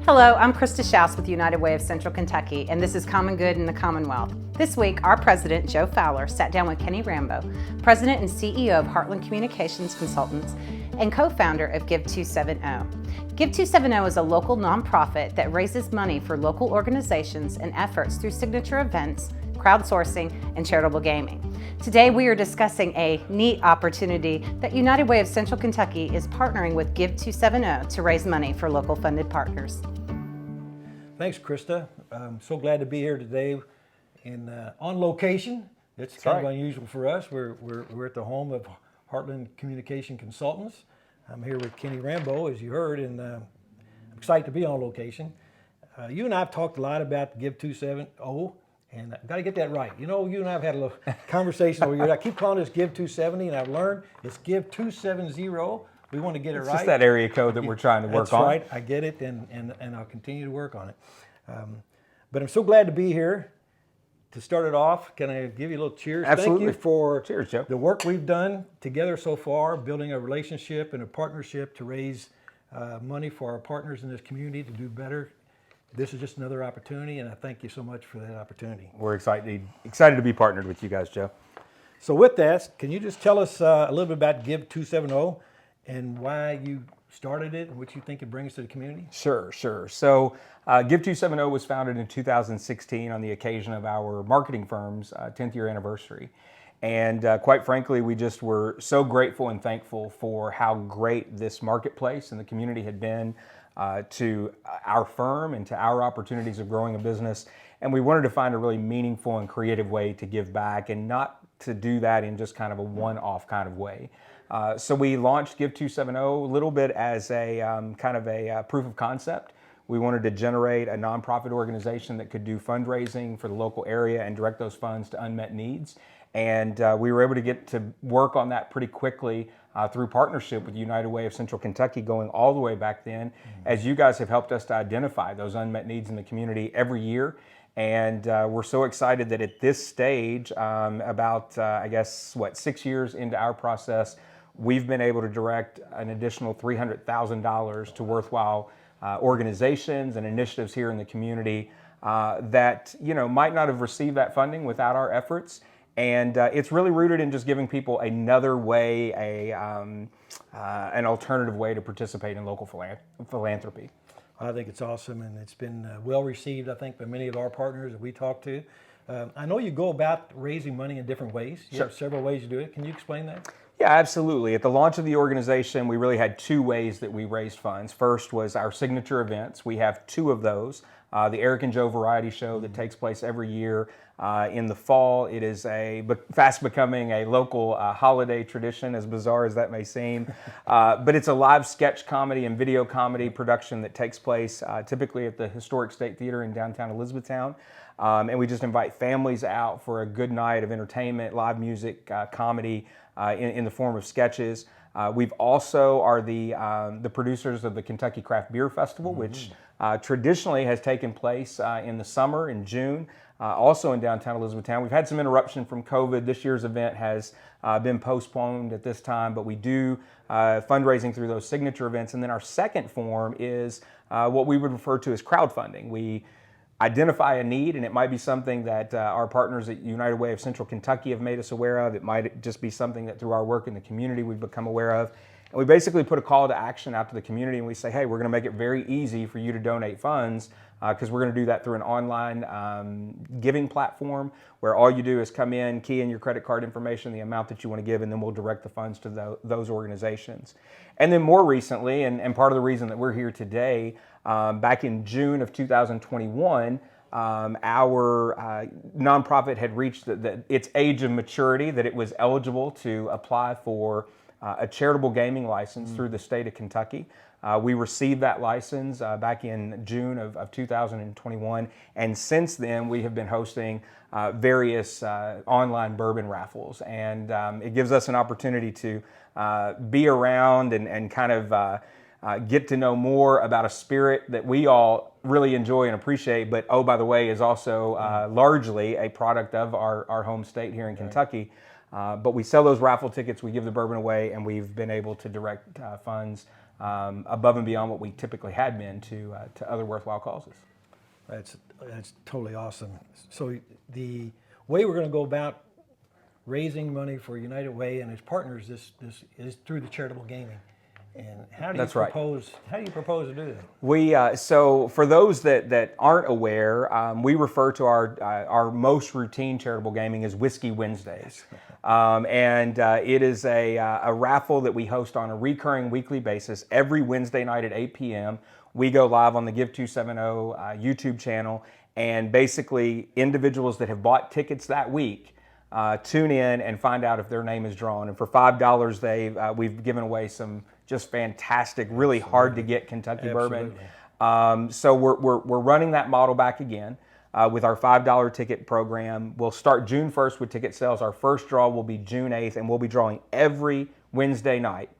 Hello, I'm Krista Schaus with United Way of Central Kentucky, and this is Common Good in the Commonwealth. This week, our president, Joe Fowler, sat down with Kenny Rambo, president and CEO of Heartland Communications Consultants and co-founder of Give 270. Give 270 is a local nonprofit that raises money for local organizations and efforts through signature events, crowdsourcing, and charitable gaming. Today we are discussing a neat opportunity that United Way of Central Kentucky is partnering with Give 270 to raise money for local funded partners. Thanks, Krista. I'm so glad to be here today on location. It's kind of unusual for us. We're at the home of Heartland Communication Consultants. I'm here with Kenny Rambo, as you heard, and I'm excited to be on location. You and I have talked a lot about Give 270. And I've got to get that right. You know, you and I have had a little conversation over here. I keep calling this Give 270, and I've learned it's Give 270. We want to get it right. It's just that area code that we're trying to work on. That's right. I get it, and I'll continue to work on it. But I'm so glad to be here. To start it off, can I give you a little cheers? Absolutely. Thank you for cheers, Joe. The work we've done together so far, building a relationship and a partnership to raise money for our partners in this community to do better. This is just another opportunity, and I thank you so much for that opportunity. We're excited to be partnered with you guys, Joe. So with that, can you just tell us a little bit about Give 270 and why you started it and what you think it brings to the community? Sure. So Give 270 was founded in 2016 on the occasion of our marketing firm's 10th year anniversary. And quite frankly, we just were so grateful and thankful for how great this marketplace and the community had been to our firm and to our opportunities of growing a business. And we wanted to find a really meaningful and creative way to give back and not to do that in just kind of a one-off kind of way. So we launched Give 270 a little bit as a kind of a proof of concept. We wanted to generate a nonprofit organization that could do fundraising for the local area and direct those funds to unmet needs. And we were able to get to work on that pretty quickly through partnership with United Way of Central Kentucky going all the way back then, as you guys have helped us to identify those unmet needs in the community every year. And we're so excited that at this stage, about 6 years into our process, we've been able to direct an additional $300,000 to worthwhile organizations and initiatives here in the community that might not have received that funding without our efforts. And it's really rooted in just giving people another way, an alternative way to participate in local philanthropy. I think it's awesome, and it's been well received, I think, by many of our partners that we talk to. I know you go about raising money in different ways. You have several ways to do it. Can you explain that? Yeah, absolutely. At the launch of the organization, we really had two ways that we raised funds. First was our signature events. We have two of those. The Eric and Joe Variety Show that takes place every year in the fall. It is fast becoming a local holiday tradition, as bizarre as that may seem. But it's a live sketch comedy and video comedy production that takes place typically at the Historic State Theater in downtown Elizabethtown. And we just invite families out for a good night of entertainment, live music, comedy in the form of sketches. We've also are the producers of the Kentucky Craft Beer Festival, which traditionally has taken place in the summer in June, also in downtown Elizabethtown. We've had some interruption from COVID. This year's event has been postponed at this time, but we do fundraising through those signature events. And then our second form is what we would refer to as crowdfunding. We identify a need, and it might be something that our partners at United Way of Central Kentucky have made us aware of. It might just be something that through our work in the community we've become aware of. And we basically put a call to action out to the community, and we say, hey, we're going to make it very easy for you to donate funds because we're going to do that through an online giving platform where all you do is come in, key in your credit card information, the amount that you want to give, and then we'll direct the funds to those organizations. And then more recently, and part of the reason that we're here today, back in June of 2021, our nonprofit had reached its age of maturity that it was eligible to apply for a charitable gaming license through the state of Kentucky. We received that license back in June of 2021, and since then we have been hosting various online bourbon raffles, and it gives us an opportunity to be around and kind of get to know more about a spirit that we all really enjoy and appreciate, but by the way, is also largely a product of our home state here in Kentucky. But we sell those raffle tickets, we give the bourbon away, and we've been able to direct funds above and beyond what we typically had been to other worthwhile causes. That's totally awesome. So the way we're going to go about raising money for United Way and its partners, this is through the charitable gaming. And how do you propose to do that? We so for those that aren't aware, we refer to our most routine charitable gaming as Whiskey Wednesdays, and it is a raffle that we host on a recurring weekly basis every Wednesday night at 8 p.m. We go live on the Give 270 YouTube channel, and basically individuals that have bought tickets that week tune in and find out if their name is drawn. And for $5, we've given away some just fantastic, really hard to get Kentucky bourbon. So we're running that model back again with our $5 ticket program. We'll start June 1st with ticket sales. Our first draw will be June 8th, and we'll be drawing every Wednesday night,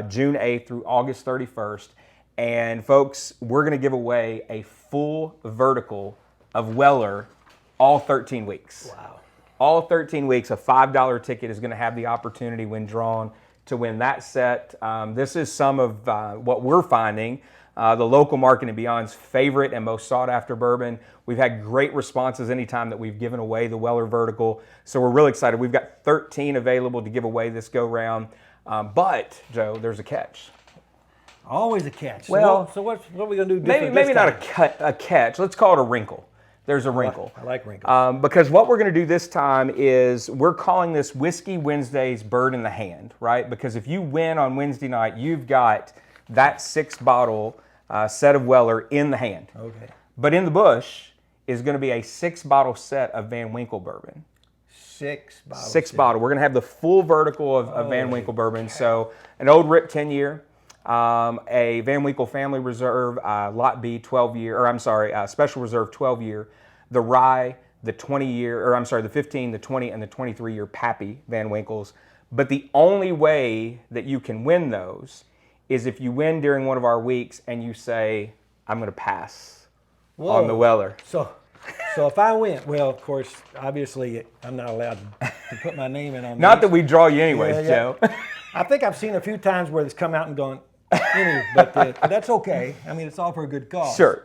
June 8th through August 31st. And folks, we're going to give away a full vertical of Weller all 13 weeks. Wow. All 13 weeks, a $5 ticket is going to have the opportunity when drawn to win that set. This is some of what we're finding, the local market and beyond's favorite and most sought after bourbon. We've had great responses anytime that we've given away the Weller vertical. So we're really excited. We've got 13 available to give away this go round. But Joe, there's a catch. Always a catch. Well, so what are we going to do different maybe this not time? a catch. Let's call it a wrinkle. There's a wrinkle. I like wrinkles. Because what we're going to do this time is we're calling this Whiskey Wednesday's Bird in the Hand, right? Because if you win on Wednesday night, you've got that 6-bottle set of Weller in the hand. Okay. But in the bush is going to be a 6-bottle set of Van Winkle bourbon. 6 bottles. 6 bottle. We're going to have the full vertical of Van Winkle bourbon. So an Old Rip 10-year, a Van Winkle Family Reserve Lot B 12-year, or I'm sorry, Special Reserve 12-year, the Rye, the 20-year, or I'm sorry, the 15, the 20, and the 23-year Pappy Van Winkles. But the only way that you can win those is if you win during one of our weeks and you say, I'm going to pass on the Weller. So if I win, well, of course, obviously, I'm not allowed to put my name in on Not these. that we draw you anyways, Joe. I think I've seen a few times where it's come out and gone, but that's okay. I mean, it's all for a good cause. Sure.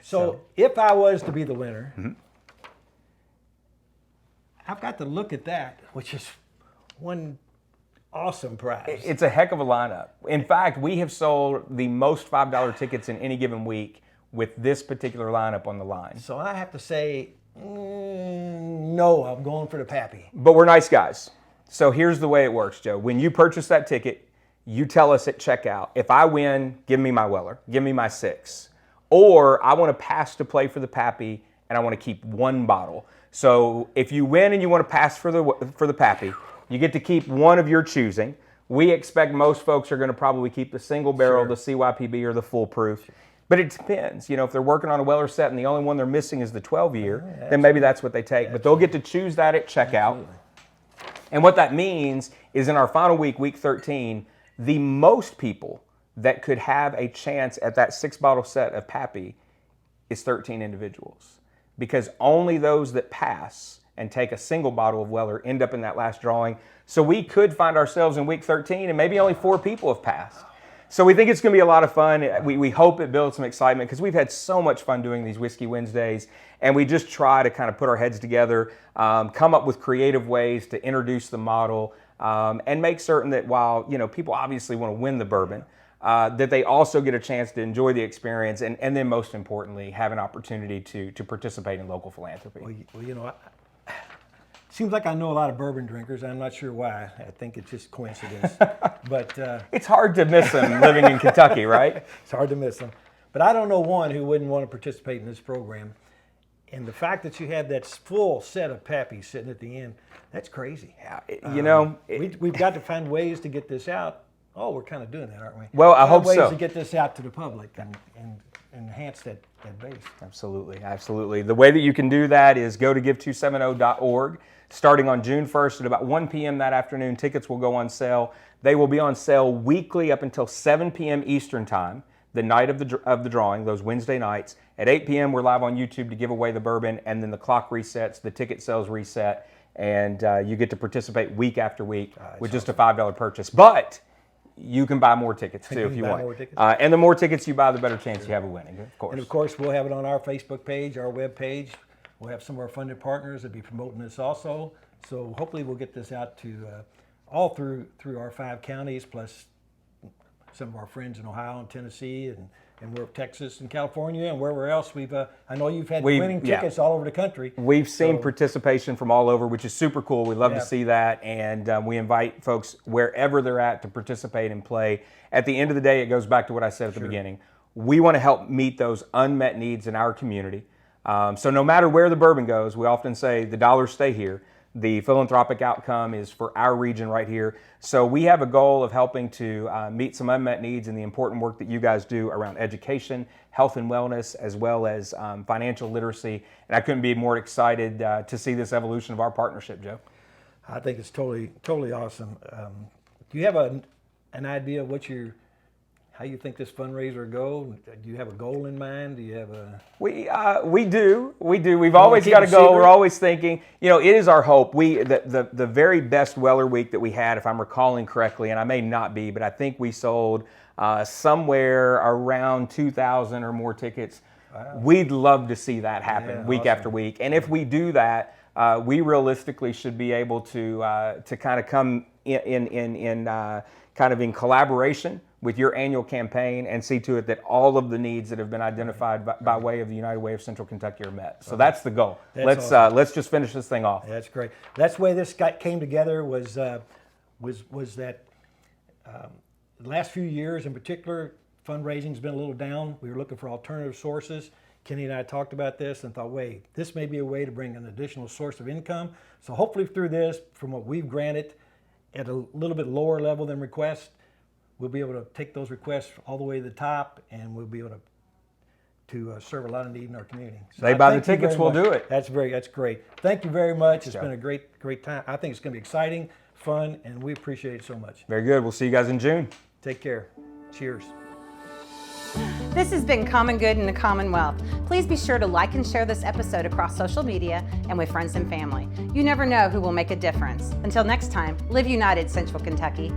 So if I was to be the winner, I've got to look at that, which is one awesome prize. It's a heck of a lineup. In fact, we have sold the most $5 tickets in any given week with this particular lineup on the line. So I have to say, no, I'm going for the Pappy. But we're nice guys. So here's the way it works, Joe. When you purchase that ticket, you tell us at checkout, if I win, give me my Weller, give me my 6. Or I want to pass to play for the Pappy and I want to keep 1 bottle. So if you win and you want to pass for the Pappy, you get to keep one of your choosing. We expect most folks are going to probably keep the single barrel, the CYPB, or the full proof. But it depends. You know, if they're working on a Weller set and the only one they're missing is the 12-year, then maybe that's what they take. But they'll get to choose that at checkout. And what that means is in our final week, week 13, the most people that could have a chance at that 6-bottle set of Pappy is 13 individuals. Because only those that pass and take a single bottle of Weller end up in that last drawing. So we could find ourselves in week 13 and maybe only 4 people have passed. So we think it's going to be a lot of fun. We hope it builds some excitement because we've had so much fun doing these Whiskey Wednesdays, and we just try to kind of put our heads together, come up with creative ways to introduce the model, and make certain that while people obviously want to win the bourbon, that they also get a chance to enjoy the experience, and then most importantly, have an opportunity to participate in local philanthropy. Well, seems like I know a lot of bourbon drinkers. I'm not sure why. I think it's just coincidence. But it's hard to miss them living in Kentucky, right? It's hard to miss them. But I don't know one who wouldn't want to participate in this program. And the fact that you have that full set of Pappies sitting at the end, that's crazy. We've got to find ways to get this out. Oh, we're kind of doing that, aren't we? Well, I hope ways so. to get this out to the public and enhance that base. Absolutely. The way that you can do that is go to give270.org. Starting on June 1st at about 1 p.m. that afternoon, tickets will go on sale. They will be on sale weekly up until 7 p.m. Eastern Time, the night of the drawing, those Wednesday nights. At 8 p.m., we're live on YouTube to give away the bourbon, and then the clock resets, the ticket sales reset, and you get to participate week after week with just a $5 purchase. But you can buy more tickets too if you buy want. more tickets. And the more tickets you buy, the better chance you have of winning, of course. And of course, we'll have it on our Facebook page, our web page. We'll have some of our funded partners that be promoting this also. So hopefully we'll get this out to all through our 5 counties, plus some of our friends in Ohio and Tennessee and we're Texas and California and wherever else we've. I know you've had winning tickets all over the country. We've seen participation from all over, which is super cool. We love to Yeah. see that, and we invite folks wherever they're at to participate and play. At the end of the day, it goes back to what I said at the beginning. We want to help meet those unmet needs in our community. So no matter where the bourbon goes, we often say the dollars stay here. The philanthropic outcome is for our region right here. So we have a goal of helping to meet some unmet needs in the important work that you guys do around education, health and wellness, as well as financial literacy. And I couldn't be more excited to see this evolution of our partnership, Joe. I think it's totally awesome. Do you have an idea of how you think this fundraiser will go? Do you have a goal in mind? Do you have a? We do. We've always got a goal. We're always thinking. It is our hope. The very best Weller week that we had, if I'm recalling correctly, and I may not be, but I think we sold somewhere around 2,000 or more tickets. Wow. We'd love to see that happen week after week. And if we do that, we realistically should be able to kind of come in kind of in collaboration with your annual campaign and see to it that all of the needs that have been identified by way of the United Way of Central Kentucky are met. So that's the goal. Let's just finish this thing off. That's great. That's the way this came together was that the last few years in particular, fundraising's been a little down. We were looking for alternative sources. Kenny and I talked about this and thought, wait, this may be a way to bring an additional source of income. So hopefully through this, from what we've granted at a little bit lower level than requests, we'll be able to take those requests all the way to the top, and we'll be able to serve a lot of need in our community. So they buy the tickets, we'll do it. That's great. Thank you very much. It's been a great time. I think it's going to be exciting, fun, and we appreciate it so much. Very good. We'll see you guys in June. Take care. Cheers. This has been Common Good in the Commonwealth. Please be sure to like and share this episode across social media and with friends and family. You never know who will make a difference. Until next time, live united, Central Kentucky.